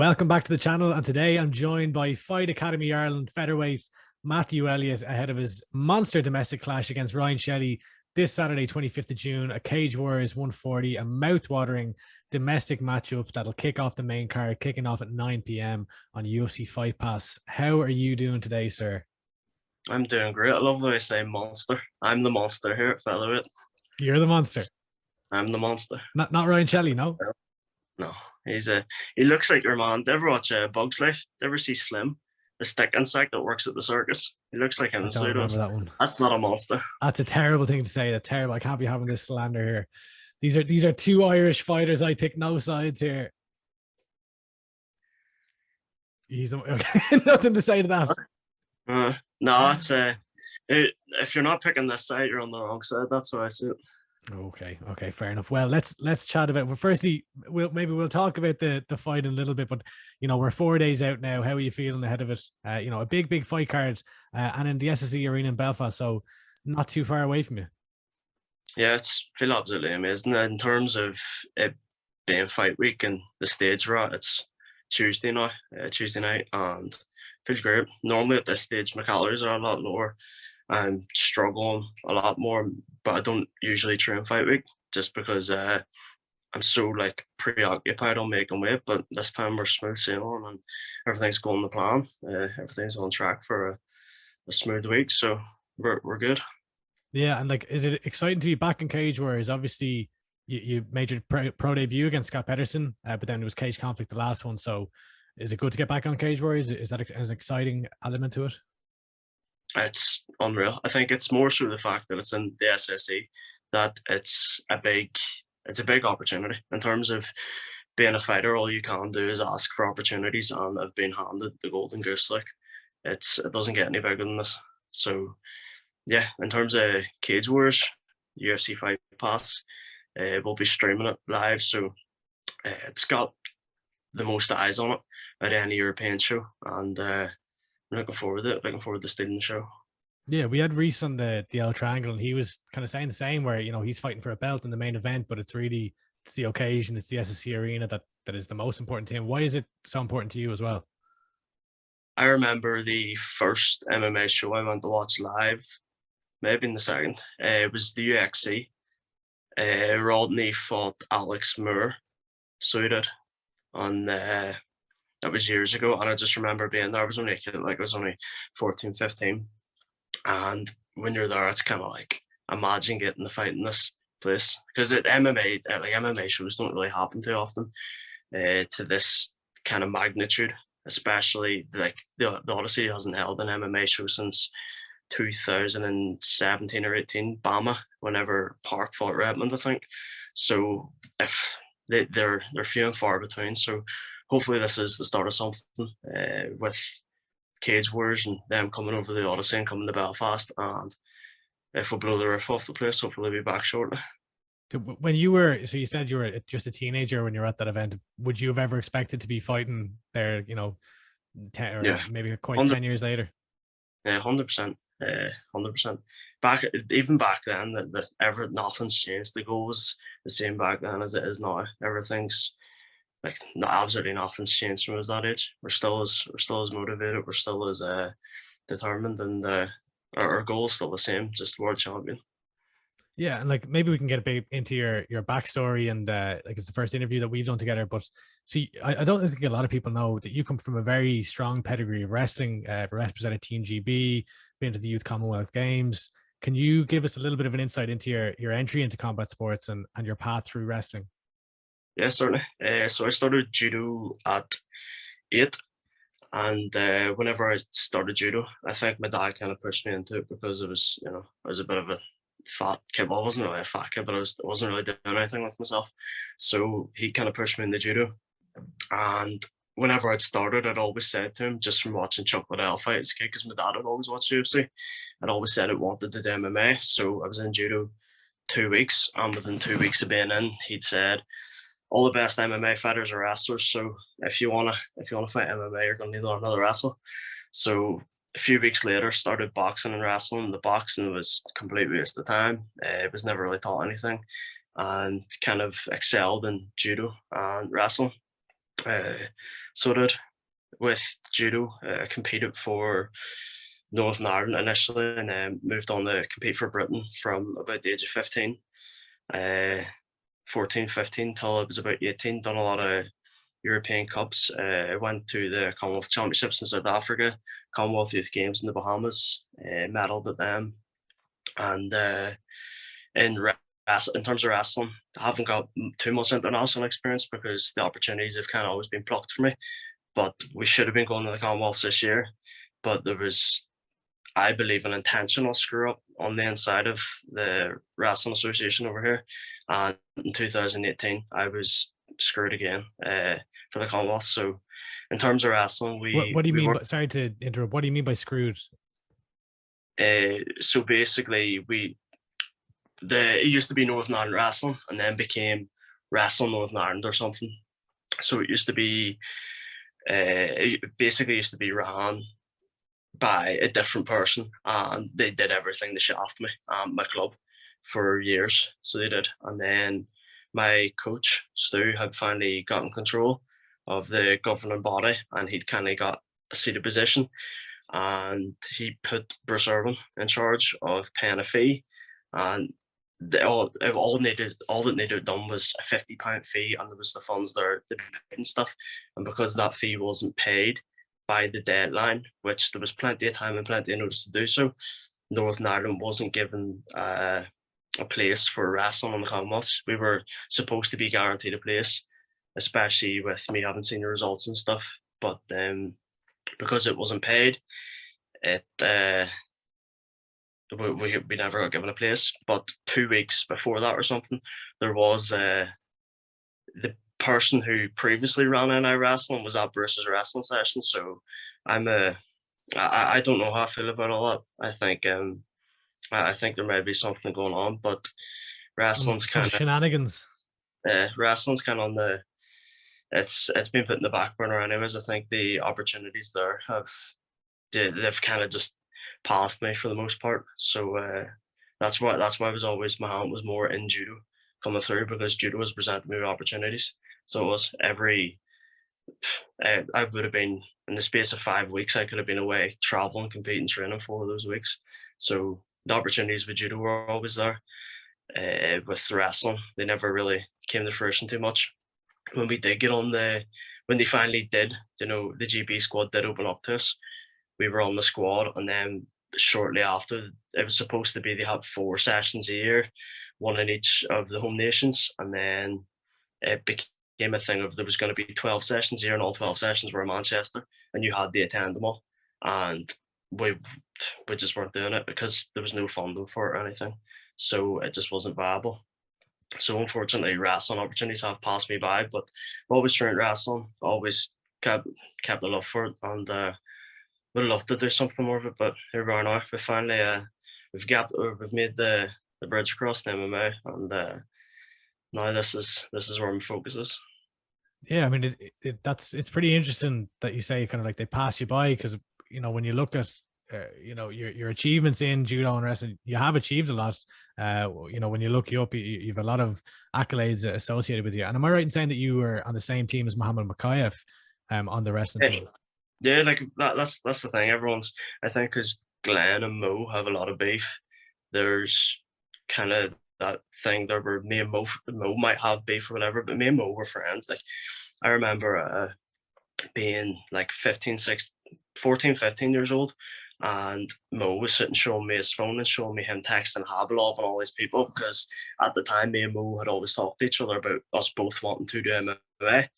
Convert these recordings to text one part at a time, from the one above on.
Welcome back to the channel, and today I'm joined by Fight Academy Ireland featherweight Matthew Elliott ahead of his monster domestic clash against Ryan Shelley this Saturday, 25th of June, a Cage Warriors 140, a mouth-watering domestic matchup that'll kick off the main card, kicking off at 9 p.m. on UFC Fight Pass. How are you doing today, sir? I'm doing great. I love the way I say monster. I'm the monster here at featherweight. You're the monster. I'm the monster. Not Ryan Shelley, no? No, he looks like your man. Did you ever watch Bug's Life? Did you ever see Slim, the stick insect that works at the circus? He looks like him. I don't remember that one. That's not a monster. That's a terrible thing to say. That's terrible. I can't be having this slander here. These are two Irish fighters. I pick no sides here. He's okay. Nothing to say to that. No, it's if you're not picking this side, you're on the wrong side. That's how I see it. Okay, fair enough. Well, let's chat about. Well, firstly, we'll talk about the fight in a little bit, but we're 4 days out now. How are you feeling ahead of it? A big fight card, and in the SSE Arena in Belfast, so not too far away from you. Yeah, it's feel absolutely amazing in terms of it being fight week and the stage we're at. It's Tuesday now, Tuesday night, and feels great. Normally at this stage, my calories are a lot lower. I'm struggling a lot more, but I don't usually train fight week just because I'm so preoccupied on making weight. But this time we're smooth sailing and everything's going to plan. Everything's on track for a smooth week, so we're good. Yeah, and is it exciting to be back in Cage Warriors? Obviously, you made your pro debut against Scott Pedersen, but then it was cage conflict the last one. So, is it good to get back on Cage Warriors? Is that an exciting element to it? It's unreal. I think it's more so the fact that it's in the SSE that it's a big opportunity in terms of being a fighter. All you can do is ask for opportunities, and I've been handed the golden goose. It doesn't get any bigger than this. So yeah, in terms of Cage Wars, UFC Fight Pass, we'll be streaming it live. So it's got the most eyes on it at any European show, and I'm looking forward to it. Looking forward to stealing the show. Yeah, we had Reese on the L Triangle, and he was kind of saying the same, where he's fighting for a belt in the main event, but it's the occasion, it's the SSC Arena that is the most important to him. Why is it so important to you as well? I remember the first MMA show I went to watch live, maybe in the second. It was the UXC. Rodney fought Alex Moore, so he did, and that was years ago, and I just remember being there. I was only a kid, I was only 14, 15. And when you're there, it's kind of imagine getting the fight in this place. Because MMA shows don't really happen too often to this kind of magnitude, especially the Odyssey hasn't held an MMA show since 2017 or 18, Bama, whenever Park fought Redmond, I think. So if they're few and far between. So hopefully this is the start of something with Cage Wars and them coming over the Odyssey and coming to Belfast. And if we blow the roof off the place, hopefully we'll be back shortly. When you said you were just a teenager when you were at that event, would you have ever expected to be fighting there, 10 or maybe quite 10 years later? Yeah, 100%. 100%. Even back then, nothing's changed. The goal was the same back then as it is now. Everything's absolutely nothing's changed from us that age. We're still as motivated. We're still as determined, and our goal is still the same, just world champion. Yeah, and maybe we can get a bit into your backstory, and it's the first interview that we've done together. But see, I don't think a lot of people know that you come from a very strong pedigree of wrestling. Represented Team GB, been to the Youth Commonwealth Games. Can you give us a little bit of an insight into your entry into combat sports and your path through wrestling? Yeah, certainly. So I started judo at 8, and whenever I started judo, I think my dad kind of pushed me into it because I was a bit of a fat kid. Well, I wasn't really a fat kid, but I wasn't really doing anything with myself. So he kind of pushed me into judo, and whenever I'd started, I'd always said to him, just from watching Chuck Liddell fight as a kid, because my dad had always watched UFC, I'd always said I wanted to do MMA. So I was in judo 2 weeks, and within 2 weeks of being in, he'd said, all the best MMA fighters are wrestlers. So if you wanna fight MMA, you're gonna need to learn how to wrestle. So a few weeks later, started boxing and wrestling. The boxing was a complete waste of time. It was never really taught anything, and kind of excelled in judo and wrestling. So I did with judo. I competed for Northern Ireland initially, and then moved on to compete for Britain from about the age of 15, 14, 15 till I was about 18. Done a lot of European Cups. I went to the Commonwealth Championships in South Africa, Commonwealth Youth Games in the Bahamas, medalled at them. And in terms of wrestling, I haven't got too much international experience because the opportunities have kind of always been blocked for me. But we should have been going to the Commonwealths this year. But there was, I believe, an intentional screw up on the inside of the Wrestling Association over here. And in 2018, I was screwed again for the Commonwealth. So in terms of wrestling, What do you mean? Sorry to interrupt. What do you mean by screwed? So basically, it used to be Northern Ireland Wrestling, and then became Wrestling Northern Ireland or something. So it used to be, it basically used to be ran by a different person, and they did everything to shaft me and my club for years. So they did, and then my coach Stu had finally gotten control of the governing body, and he'd kind of got a seated position, and he put Bruce Irwin in charge of paying a fee, and all that needed done was a £50 fee, and there was the funds there to be paid and stuff. And because that fee wasn't paid by the deadline, which there was plenty of time and plenty of notice to do so, Northern Ireland wasn't given a place for wrestling on the Commonwealths. We were supposed to be guaranteed a place, especially with me having seen the results and stuff. But because it wasn't paid, it we never got given a place. But 2 weeks before that or something, there was the person who previously ran NI Wrestling was at Bruce's wrestling session. So I don't know how I feel about all that. I think there may be something going on, but wrestling's some shenanigans. Wrestling's kind of on the it's been put in the back burner anyways. I think the opportunities there they've kind of just passed me for the most part. So that's why I was always, my hand was more in judo coming through, because judo was presenting me with opportunities. So it was I would have been, in the space of 5 weeks, I could have been away traveling, competing, training 4 of those weeks. So the opportunities with judo were always there. With wrestling, they never really came to fruition too much. When they finally did, the GB squad did open up to us. We were on the squad, and then shortly after, it was supposed to be they had 4 sessions a year, one in each of the home nations, and then it became a thing of there was going to be 12 sessions a year, and all 12 sessions were in Manchester, and you had to attend them all. And we just weren't doing it because there was no funding for it or anything, so it just wasn't viable. So unfortunately, wrestling opportunities have passed me by, but I've always trained wrestling, always kept a love for it, and would love to do something more of it. But here we are now. We finally we've made the bridge across the MMA, and now this is where my focus is. Yeah, I mean, it's pretty interesting that you say kind of like they pass you by, because when you look at your achievements in judo and wrestling, you have achieved a lot. When you look you up, you have a lot of accolades associated with you. And am I right in saying that you were on the same team as Muhammad Makayev on the wrestling team? Yeah, like that's the thing. I think because Glenn and Mo have a lot of beef. There's kind of that thing there where me and Mo might have beef or whatever, but me and Mo were friends. Like, I remember being like 14, 15 years old, and Mo was sitting showing me his phone and showing me him texting Habilov and all these people, because at the time me and Mo had always talked to each other about us both wanting to do MMA.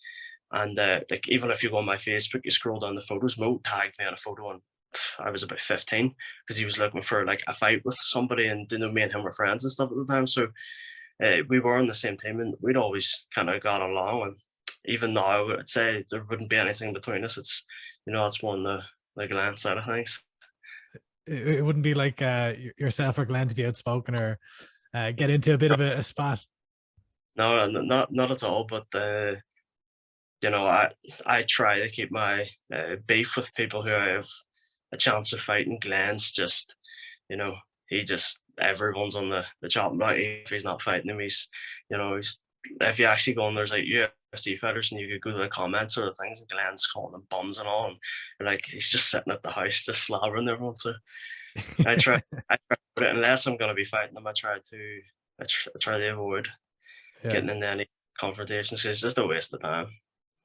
And like, even if you go on my Facebook, you scroll down the photos, Mo tagged me on a photo, and I was about 15, because he was looking for like a fight with somebody, and me and him were friends and stuff at the time. So we were on the same team, and we'd always kind of got along. And even now, I'd say there wouldn't be anything between us. It's it's more on the Glenn side of things. It wouldn't be like yourself or Glenn to be outspoken or get into a bit of a spat. No, not at all. But I try to keep my beef with people who I have a chance of fighting. Glenn's just, everyone's on the chopping block. If he's not fighting him, he's if you actually go on, there's like UFC fighters, and you could go to the comments or the things, and Glenn's calling them bums and all, and like he's just sitting at the house just slabbering everyone. So I try, but unless I'm gonna be fighting them, I try to avoid Yeah. getting into any confrontations. It's just a waste of time.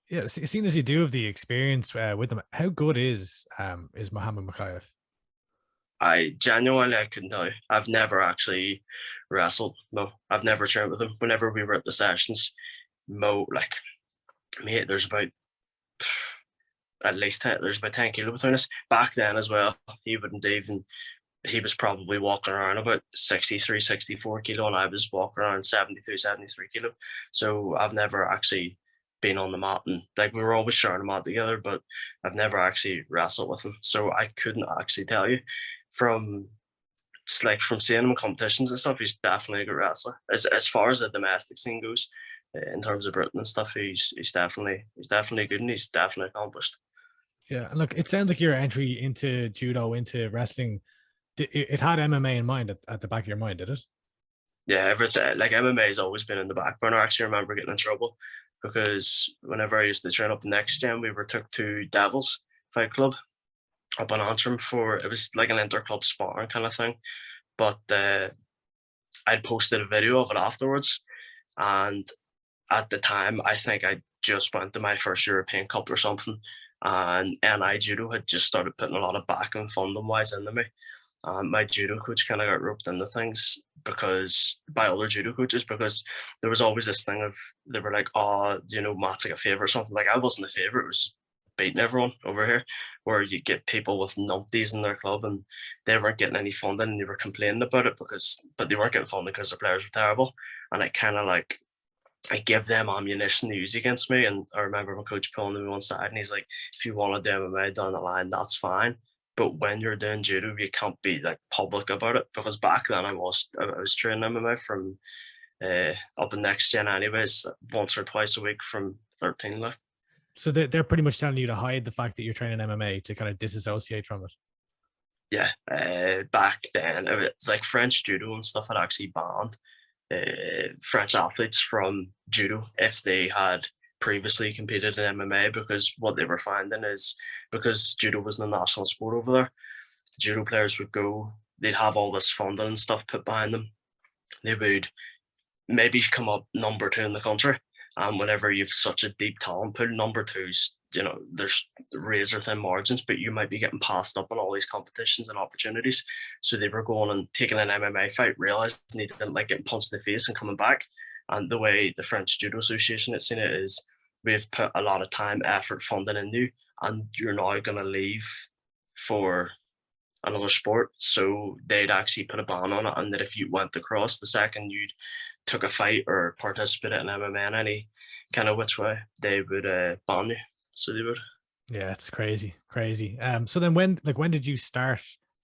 Yeah, seeing as you do have the experience with them, how good is Muhammad Mokaev? I genuinely, I couldn't tell you. I've never actually wrestled. No, I've never trained with him. Whenever we were at the sessions, like, mate, there's about at least 10, there's about 10 kilo between us. Back then as well, he was probably walking around about 63, 64 kilo, and I was walking around 72, 73 kilo. So I've never actually been on the mat, and like we were always sharing a mat together, but I've never actually wrestled with him. So I couldn't actually tell you. From seeing him in competitions and stuff, he's definitely a good wrestler. As far as the domestic scene goes, in terms of Britain and stuff, he's definitely good, and he's definitely accomplished. Yeah, and look, it sounds like your entry into judo, into wrestling, it had MMA in mind at the back of your mind, did it? Yeah, everything, like MMA has always been in the back burner. I actually remember getting in trouble because whenever I used to train up next gen, we were took to Devils Fight Club up in Antrim for, it was like an inter-club sparring kind of thing. But I'd posted a video of it afterwards, and at the time, I think I just went to my first European Cup or something, and NI Judo had just started putting a lot of backing funding wise into me. My judo coach kind of got roped into things by other judo coaches, because there was always this thing of, they were like, oh, Matt's like a favourite or something. Like, I wasn't a favourite, it was beating everyone over here, where you get people with numpties in their club and they weren't getting any funding, and they were complaining about it but they weren't getting funding because their players were terrible. And it kind of like, I give them ammunition to use against me. And I remember my coach pulling me one side, and he's like, if you want to do MMA down the line, that's fine. But when you're doing judo, you can't be like public about it, because back then I was training MMA from up in next gen anyways, once or twice a week from 13. Like, so they're pretty much telling you to hide the fact that you're training MMA, to kind of disassociate from it. Yeah, back then it's like French judo and stuff had actually banned French athletes from judo if they had previously competed in MMA, because what they were finding is, because judo wasn't a national sport over there, judo players would go, they'd have all this funding and stuff put behind them, they would maybe come up number 2 in the country, and whenever you've such a deep talent pool, number 2's, there's razor thin margins, but you might be getting passed up on all these competitions and opportunities. So they were going and taking an MMA fight, realizing they didn't like getting punched in the face and coming back. And the way the French Judo Association had seen it is, we've put a lot of time, effort, funding in you, and you're now going to leave for another sport. So they'd actually put a ban on it, and that if you went across, the second you took a fight or participated in MMA in any kind of which way, they would ban you. So they would. Yeah, it's crazy. So then when did you start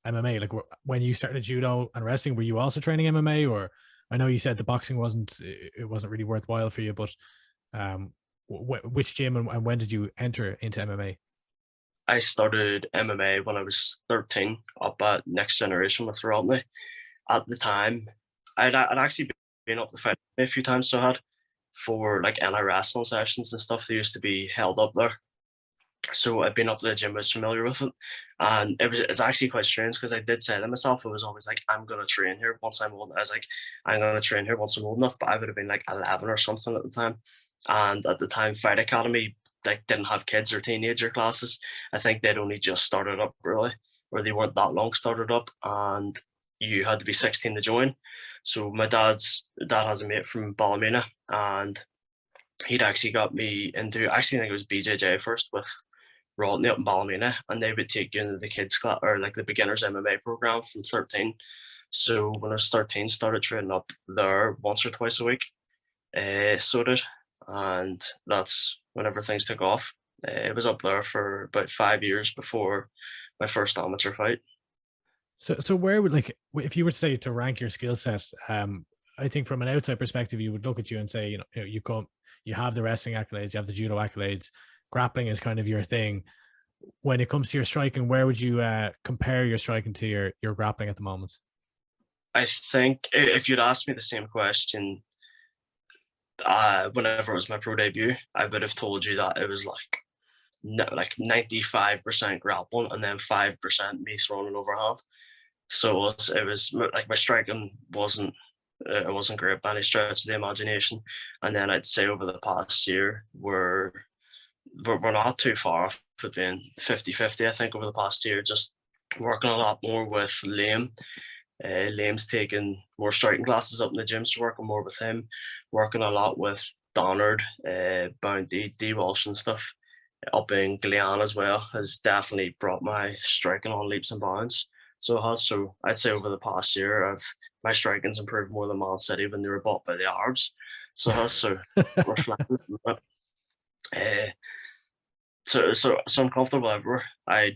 MMA? Like, when you started judo and wrestling, were you also training MMA? Or I know you said the boxing wasn't really worthwhile for you, but which gym and when did you enter into MMA? I started MMA when I was 13 up at Next Generation with Rodney. At the time, I'd actually been up the fight a few times, so I had, for like NI wrestling sessions and stuff, they used to be held up there. So I've been up to the gym, I was familiar with it. And it's actually quite strange, because I did say to myself, I was always like, I'm gonna train here once I'm old. I was like, I'm gonna train here once I'm old enough, but I would have been like 11 or something at the time. And at the time, Fight Academy like didn't have kids or teenager classes. I think they'd only just started up really, or they weren't that long started up, and you had to be 16 to join. So my dad has a mate from Ballymena, and he'd actually got me into, actually I think it was BJJ first with Rodney up in Ballymena, and they would take you into the kids class, or like the beginners MMA program from 13. So when I was 13, started training up there once or twice a week. So did, and that's whenever things took off. It was up there for about 5 years before my first amateur fight. So where would, like, if you were to say to rank your skill set, I think from an outside perspective, you would look at you and say, you have the wrestling accolades, you have the judo accolades, grappling is kind of your thing. When it comes to your striking, where would you compare your striking to your grappling at the moment? I think if you'd asked me the same question whenever it was my pro debut, I would have told you that it was like 95% grappling and then 5% me throwing an overhand. So it was like my striking wasn't it wasn't great by any stretch of the imagination. And then I'd say over the past year we're not too far off it being 50-50. I think over the past year, just working a lot more with Liam. Liam's taking more striking classes up in the gym, so working more with him, working a lot with Donard, Bounty, D Walsh and stuff up in Guyana as well has definitely brought my striking on leaps and bounds. So it has. So I'd say over the past year, my striking's improved more than Man City when they were bought by the Arabs. So it has. So reflecting on that. So I'm comfortable everywhere. I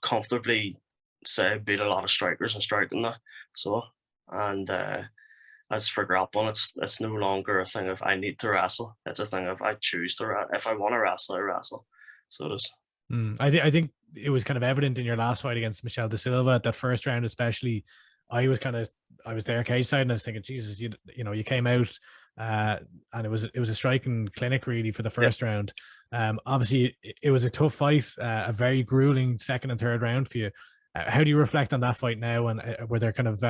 comfortably say I beat a lot of strikers and striking that. So and as for grappling, it's no longer a thing of I need to wrestle. It's a thing of I choose to if I want to wrestle, I wrestle. So it is. I think it was kind of evident in your last fight against Michelle De Silva at that first round, especially. I was there cage side and I was thinking, Jesus, you came out and it was a striking clinic really for the first round. Obviously it was a tough fight, a very grueling second and third round for you. How do you reflect on that fight now? And were there kind of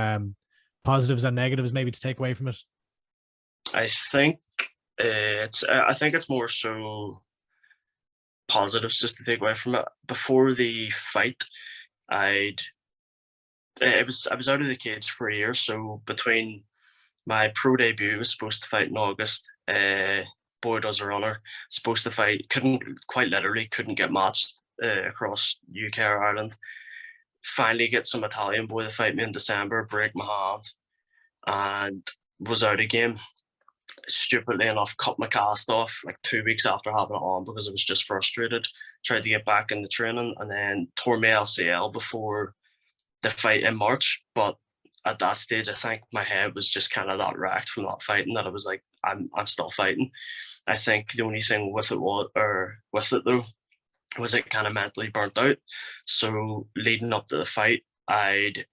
positives and negatives maybe to take away from it? I think it's more so positives just to take away from it. Before the fight, I was out of the cage for a year. So between my pro debut, was supposed to fight in August. Boy does a runner, supposed to fight, couldn't get matched across UK or Ireland. Finally get some Italian boy to fight me in December, break my hand, and was out of game. Stupidly enough, cut my cast off like 2 weeks after having it on because I was just frustrated. Tried to get back into training and then tore my LCL before the fight in March. But at that stage, I think my head was just kind of that wrecked from that fighting that I was like, I'm still fighting. I think the only thing with it was it kind of mentally burnt out. So leading up to the fight, it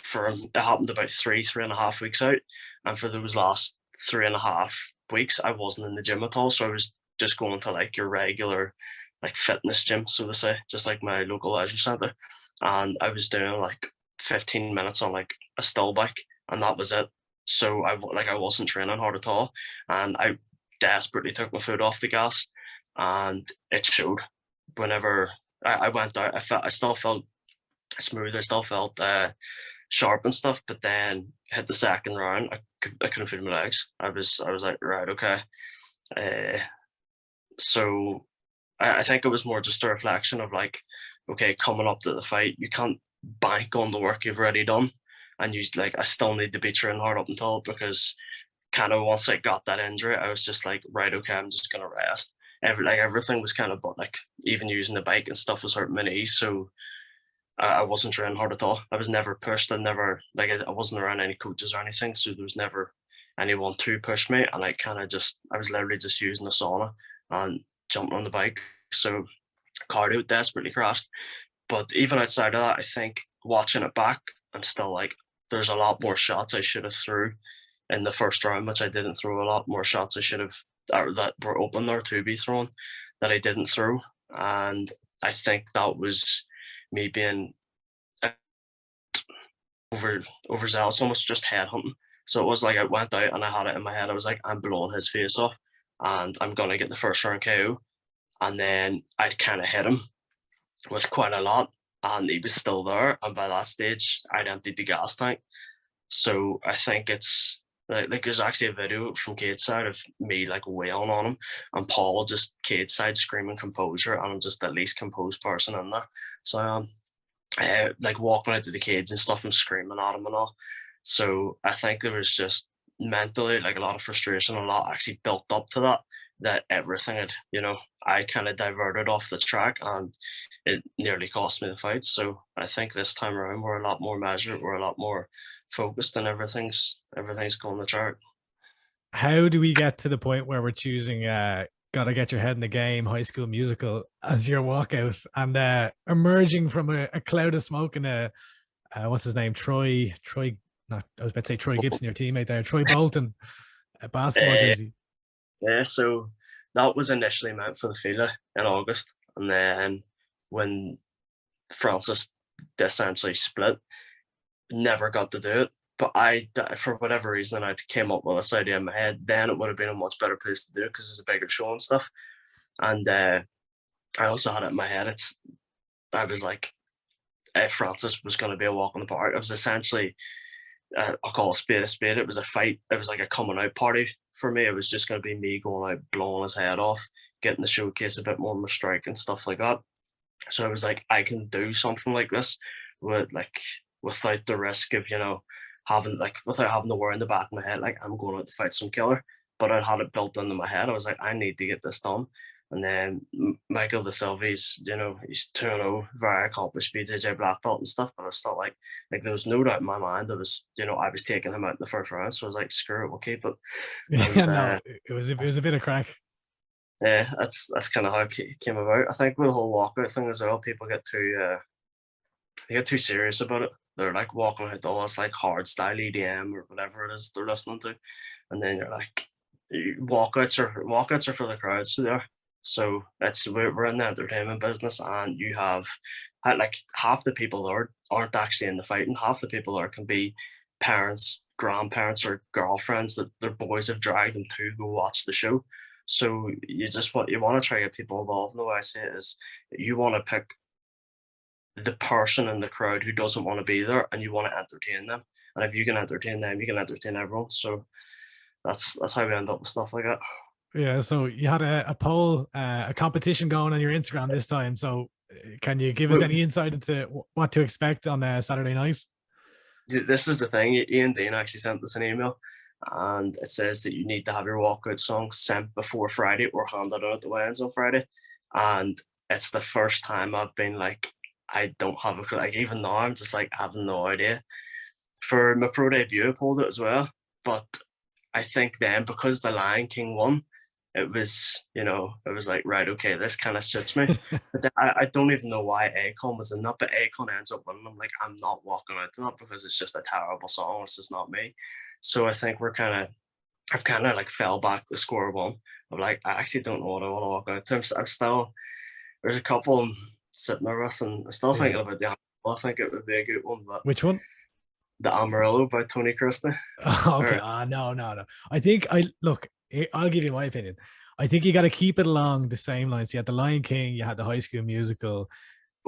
happened about 3.5 weeks out, and for those last 3.5 weeks, I wasn't in the gym at all. So I was just going to like your regular like fitness gym, so to say, just like my local leisure centre, and I was doing like 15 minutes on like a still bike, and that was it. So I wasn't training hard at all, and I desperately took my foot off the gas, and it showed. Whenever I went out, I still felt smooth. I still felt sharp and stuff. But then hit the second round, I couldn't feel my legs. I was like, right, okay. So I think it was more just a reflection of like, okay, coming up to the fight, you can't bank on the work you've already done, and I still need to be training hard up until, because kind of once I got that injury, I was just like, right, okay, I'm just gonna rest. Everything was kind of, but like even using the bike and stuff was hurting my knees, so I wasn't training hard at all. I was never pushed. I wasn't around any coaches or anything, so there was never anyone to push me, and I was literally just using the sauna and jumping on the bike. So cardio desperately crashed. But even outside of that, I think watching it back, I'm still like, there's a lot more shots I should have threw in the first round, which I didn't throw. A lot more shots I should have, that were open there to be thrown, that I didn't throw. And I think that was me being overzealous, almost just headhunting. So it was like I went out and I had it in my head. I was like, I'm blowing his face off and I'm going to get the first round KO. And then I'd kind of hit him with quite a lot, and he was still there. And by that stage, I'd emptied the gas tank. So I think it's like there's actually a video from cage side of me like wailing on him, and Paul just cage side screaming composure, and I'm just the least composed person in there. So like walking out to the cage and stuff and screaming at him and all. So I think there was just mentally like a lot of frustration, a lot actually built up to that everything had, I kind of diverted off the track, and it nearly cost me the fight. So I think this time around we're a lot more measured, we're a lot more focused, and everything's going the chart. How do we get to the point where we're choosing Gotta Get Your Head in the Game, High School Musical as your walkout, and emerging from a cloud of smoke and what's his name? Troy, I was about to say Troy Gibson, your teammate there, Troy Bolton, a basketball jersey. Yeah, so that was initially meant for the Fila in August, and then when Francis essentially split, never got to do it. But for whatever reason, I came up with this idea in my head. Then it would have been a much better place to do it because it's a bigger show and stuff. And I also had it in my head. I was like, if Francis was going to be a walk in the park, it was essentially, I'll call a spade a spade. It was a fight. It was like a coming out party for me. It was just going to be me going out, blowing his head off, getting the showcase a bit more in my strike and stuff like that. So I was like, I can do something like this with like without the risk of, having like without having to worry in the back of my head, like I'm going out to fight some killer. But I had it built into my head. I was like, I need to get this done. And then Michael De Silva's, he's 2-0, very accomplished BJJ black belt and stuff. But I was still like there was no doubt in my mind. There was, I was taking him out in the first round. So I was like, screw it, we'll keep it. Yeah, And no, it was a bit of crack. yeah, that's kind of how it came about. I think with the whole walkout thing as well, people they get too serious about it. They're like walking out all this like hard style EDM or whatever it is they're listening to, and then you're like, walkouts are for the crowd, so they're so we're in the entertainment business, and you have like half the people there aren't actually in the fighting. Half the people there can be parents, grandparents, or girlfriends that their boys have dragged them to go watch the show. So you want to try to get people involved. And the way I say it is, you want to pick the person in the crowd who doesn't want to be there, and you want to entertain them. And if you can entertain them, you can entertain everyone. So that's how we end up with stuff like that. Yeah, so you had a poll, a competition going on your Instagram this time. So can you give us any insight into what to expect on Saturday night? This is the thing. Ian Dean actually sent us an email, and it says that you need to have your walkout song sent before Friday or handed out at the weigh-ins on Friday. And it's the first time I've been like, I don't have a like. Even now, I'm just like, I have no idea. For my pro debut, I pulled it as well, but I think then because the Lion King won, it was it was like, right, okay, this kind of suits me. But then I don't even know why Akon was in that, but Akon ends up winning. I'm like, I'm not walking out to that because it's just a terrible song. It's just not me. So I think I've kind of like fell back to square one. I'm like, I actually don't know what I want to walk out to. I'm still, there's a couple I'm sitting there with, and I'm still thinking about the I think it would be a good one, but Which one? the Amarillo by Tony Christie. Okay. No. I think I'll give you my opinion. I think you got to keep it along the same lines. You had the Lion King, you had the High School Musical.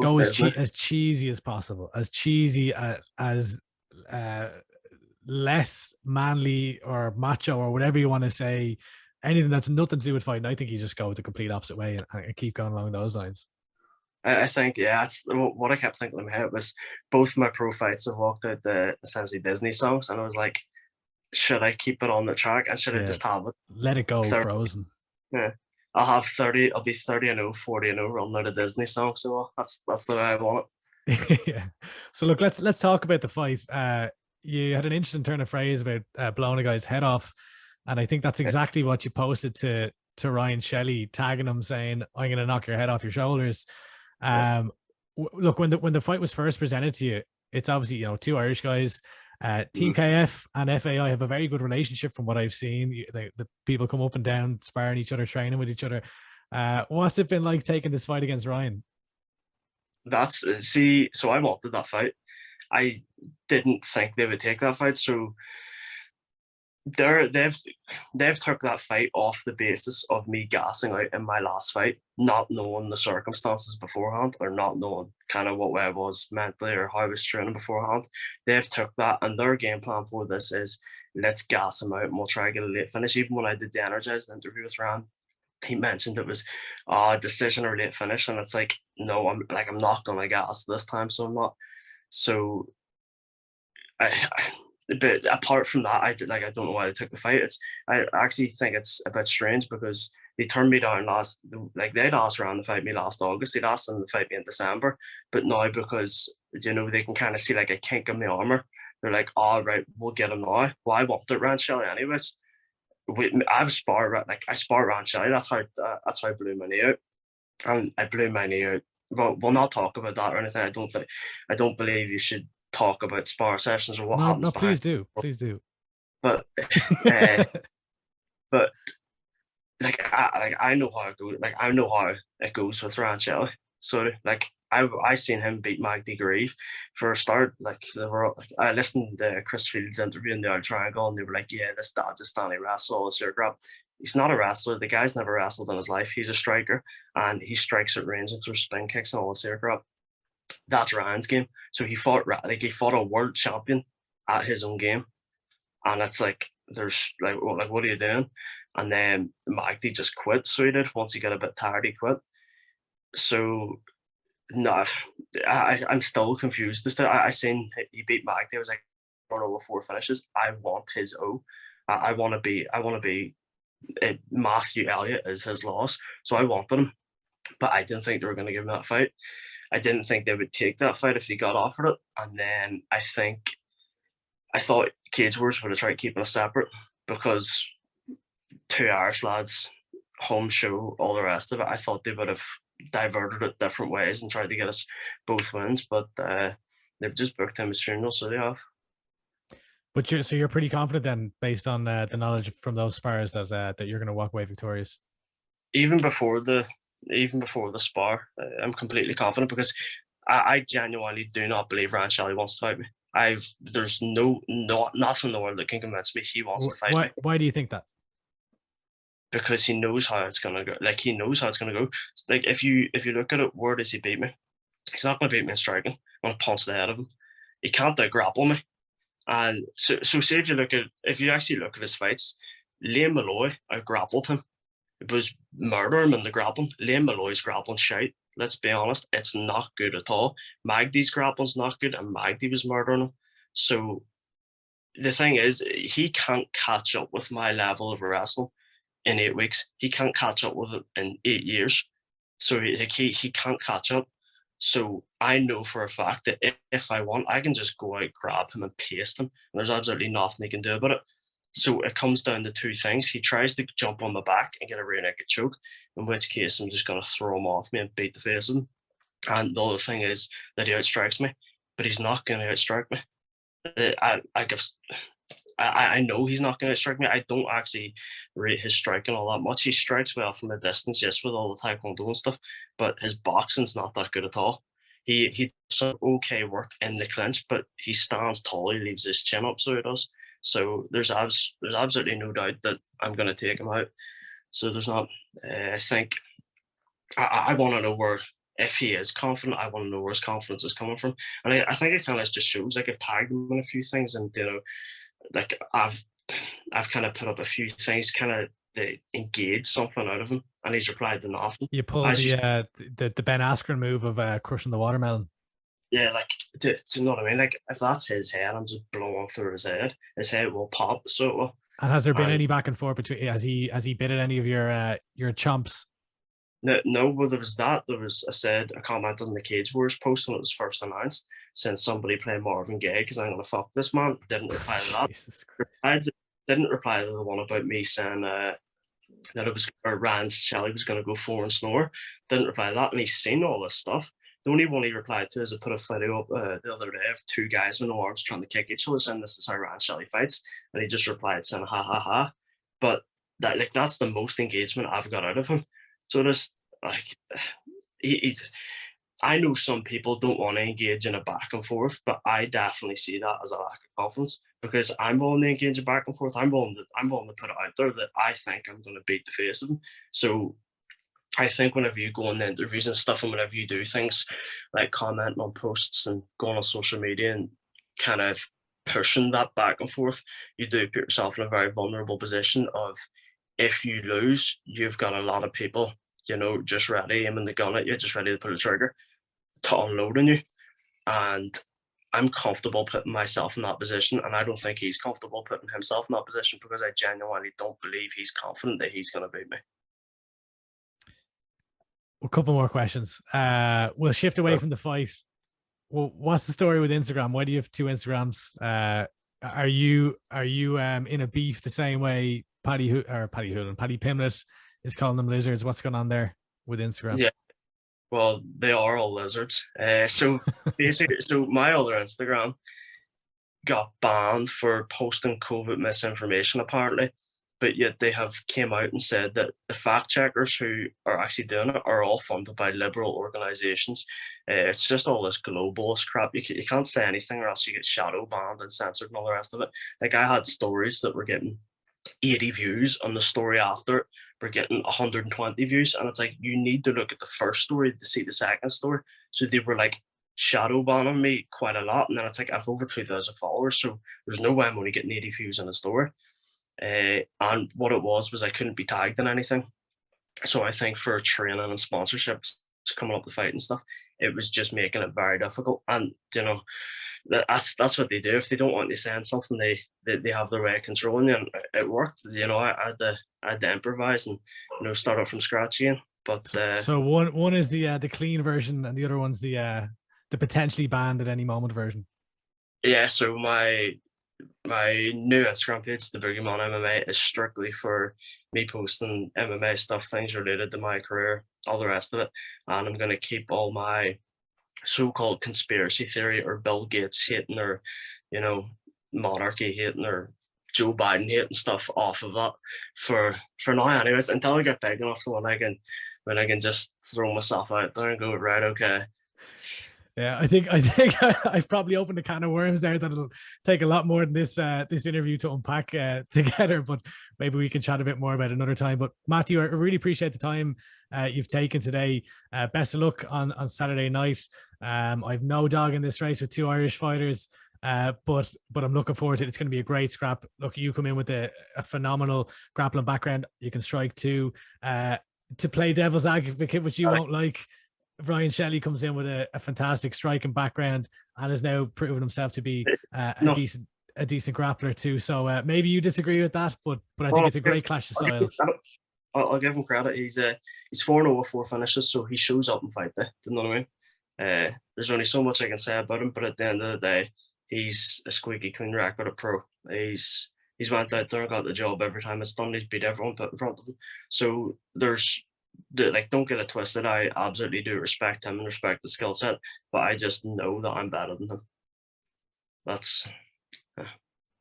Go as cheesy as possible, as cheesy as less manly or macho or whatever you want to say. Anything that's nothing to do with fighting. I think you just go the complete opposite way and keep going along those lines. I think, yeah, that's what I kept thinking in my head was both my pro fights have walked out the essentially Disney songs, and I was like, should I keep it on the track and should I just have it? Let it go, 30, Frozen. Yeah, I'll be 30-0, 40-0 running out a Disney song, so that's the way I want it. Yeah. So look, let's talk about the fight. You had an interesting turn of phrase about blowing a guy's head off, and I think that's exactly what you posted to Ryan Shelley, tagging him saying, "I'm going to knock your head off your shoulders." Look, when the fight was first presented to you, it's obviously two Irish guys. Team KF and FAI have a very good relationship from what I've seen. The people come up and down, sparring each other, training with each other. What's it been like taking this fight against Ryan? So I wanted that fight. I didn't think they would take that fight. So they've took that fight off the basis of me gassing out in my last fight, not knowing the circumstances beforehand, or not knowing kind of what way I was mentally or how I was training beforehand. They've took that, and their game plan for this is, let's gas him out and we'll try to get a late finish. Even when I did the energized interview with Ryan, he mentioned it was a decision or late finish, and it's like, no, I'm not gonna gas this time, so I'm not. So but apart from that, I don't know why they took the fight. I actually think it's a bit strange because they turned me down they'd asked Ryan to fight me last August. They'd asked them to fight me in December, but now because they can kind of see like a kink in the armor, they're like, all right, we'll get him now. Well, I wanted Ryan Shelley anyways. I spar Ryan Shelley. That's how I blew my knee out, and I blew my knee out. Well, we'll not talk about that or anything. I don't believe you should talk about spar sessions or what happens. No, please do. But but I know how it goes. Like I know how it goes with Ryan Shelley. So like I seen him beat Magdy Grieve for a start. Like they were like I listened to Chris Field's interview in the Old Triangle, and they were like, "Yeah, this dad just Danny wrestle all this year crap." He's not a wrestler. The guy's never wrestled in his life. He's a striker, and he strikes at range and throws spin kicks and all this year crap. That's Ryan's game. So he fought a world champion at his own game, and it's like there's like what are you doing? And then Magdy just quit. So he did. Once he got a bit tired, he quit. So no, I'm still confused. I seen he beat Magdy. I was like, I don't know, 4 finishes. I want his O. I want to be. Matthew Elliott is his loss, so I wanted him, but I didn't think they were going to give him that fight. I didn't think they would take that fight if he got offered it. And then I thought Cage Wars would have tried keeping us separate because 2 Irish lads, home show, all the rest of it. I thought they would have diverted it different ways and tried to get us both wins, but they've just booked him his funeral, so they have. But you're pretty confident then, based on the knowledge from those spars, that you're going to walk away victorious. Even before the spar, I'm completely confident because I genuinely do not believe Ryan Shelley wants to fight me. There's nothing in the world that can convince me he wants to fight me. Why do you think that? Because he knows how it's gonna go. Like he knows how it's gonna go. Like if you look at it, where does he beat me? He's not gonna beat me in striking. I'm gonna punch the head of him. He can't grapple me. And so say if you actually look at his fights, Liam Malloy grappled him. It was murder him in the grappling. Liam Malloy's grappling shite. Let's be honest, it's not good at all. Magdy's grappling's not good, and Magdy was murdering him. So the thing is, he can't catch up with my level of wrestling in 8 weeks. He can't catch up with it in 8 years. So he can't catch up. So I know for a fact that if I want, I can just go out, grab him and paste him. And there's absolutely nothing he can do about it. So it comes down to 2 things. He tries to jump on my back and get a rear naked choke, in which case I'm just going to throw him off me and beat the face of him. And the other thing is that he outstrikes me, but he's not going to outstrike me. I know he's not going to strike me. I don't actually rate his striking all that much. He strikes well from a distance, yes, with all the taekwondo and stuff, but his boxing's not that good at all. He does some okay work in the clinch, but he stands tall. He leaves his chin up, so he does. So there's absolutely no doubt that I'm going to take him out. So there's not. I think I want to know where. If he is confident, I want to know where his confidence is coming from, and I think it kind of just shows. Like I've tagged him in a few things, and like I've kind of put up a few things, kind of that engage something out of him, and he's replied to nothing. You pulled the Ben Askren move of crushing the watermelon. Yeah, like do you know what I mean? Like if that's his head, I'm just blowing through his head. His head will pop. So it will. And has there been any back and forth between? Has he bit at any of your chomps? No, well, there was a comment on the Cage Wars post when it was first announced, since somebody playing Marvin Gaye because I'm gonna fuck this man. Didn't reply to that. Jesus Christ. I didn't reply to the one about me saying that it was Ryan Shelley was gonna go 4 and snore. Didn't reply to that, and he's seen all this stuff. The only one he replied to is I put a video up the other day of 2 guys with no arms trying to kick each other, saying this is how Ryan Shelley fights, and he just replied saying ha ha ha. But that's the most engagement I've got out of him. So this I know some people don't want to engage in a back and forth, but I definitely see that as a lack of confidence because I'm willing to engage in back and forth. I'm willing to put it out there that I think I'm going to beat the face of them. So I think whenever you go on interviews and stuff, and whenever you do things like commenting on posts and going on social media and kind of pushing that back and forth, you do put yourself in a very vulnerable position of if you lose, you've got a lot of people just ready, aiming the gun at you, just ready to pull the trigger to unload on you. And I'm comfortable putting myself in that position, and I don't think he's comfortable putting himself in that position because I genuinely don't believe he's confident that he's going to beat me. A couple more questions. We'll shift away from the fight. Well, what's the story with Instagram? Why do you have 2 Instagrams? Are you in a beef the same way Paddy Pimlet is calling them lizards? What's going on there with Instagram? Yeah, well, they are all lizards. So basically, my other Instagram got banned for posting COVID misinformation, apparently. but yet they have came out and said that the fact checkers who are actually doing it are all funded by liberal organizations. It's just all this globalist crap. You can't say anything or else you get shadow banned and censored and all the rest of it. Like, I had stories that were getting 80 views, on the story after it we're getting 120 views, and it's like, you need to look at the first story to see the second story. So they were like shadow banning me quite a lot, and then it's like, I've over 2,000 followers, so there's no way I'm only getting 80 views on the story. And what it was I couldn't be tagged in anything. So I think for training and sponsorships coming up to fight and stuff, it was just making it very difficult. And you know, that's what they do. If they don't want you saying something, they have their way of controlling you, and it worked. You know, I had to improvise and, you know, start up from scratch again. But so one is the clean version, and the other one's the potentially banned at any moment version. Yeah. So my new Instagram page, the Boogeyman MMA, is strictly for me posting MMA stuff, things related to my career, all the rest of it. And I'm going to keep all my so-called conspiracy theory or Bill Gates hating or, you know, monarchy hating or Joe Biden hating stuff off of that for now, anyways, until I get big enough to when I can just throw myself out there and go, right, okay. Yeah, I think I've probably opened a can of worms there that'll take a lot more than this interview to unpack together, but maybe we can chat a bit more about it another time. But Matthew, I really appreciate the time you've taken today. Best of luck on Saturday night. I've no dog in this race with two Irish fighters, but I'm looking forward to it. It's going to be a great scrap. Look, you come in with a phenomenal grappling background. You can strike too. To play devil's advocate, which you won't like, Ryan Shelley comes in with a fantastic striking background and has now proven himself to be a decent grappler too. So maybe you disagree with that, but I think it's a great clash of styles. I'll give him credit. He's 4-0 with 4 finishes, so he shows up and fight there. You know what I mean? There's only so much I can say about him, but at the end of the day, he's a squeaky clean record of pro. He's went out there and got the job every time it's done. He's beat everyone put in front of him. So don't get it twisted. I absolutely do respect him and respect the skill set, but I just know that I'm better than him. That's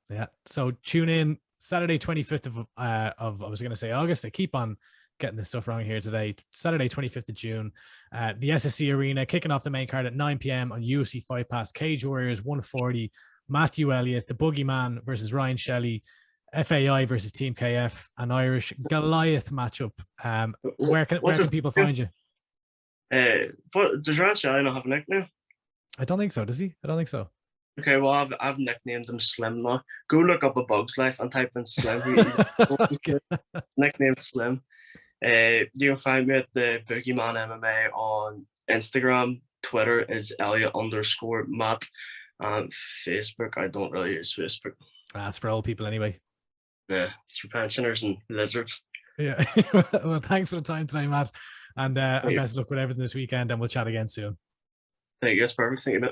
yeah. So tune in Saturday 25th of I was going to say August. I keep on getting this stuff wrong here today. Saturday 25th of June, the SSC Arena, kicking off the main card at 9 p.m. on UFC Fight Pass. Cage Warriors 140. Matthew Elliott, the Boogeyman versus Ryan Shelley. FAI versus Team KF, an Irish Goliath matchup. Where can people find you? But does Ryan Shelley not have a nickname? I don't think so. Does he? I don't think so. Okay, well, I've nicknamed him Slim now. Go look up A Bug's Life and type in Slim. He's nicknamed Slim. You can find me at the Boogeyman MMA on Instagram. Twitter is Elliott_Matt. And Facebook, I don't really use Facebook. That's for old people anyway. Yeah, it's for pensioners and lizards. Yeah. Well, thanks for the time tonight, Matt. And best of luck with everything this weekend, and we'll chat again soon. Thank you. That's perfect. Thank you, mate.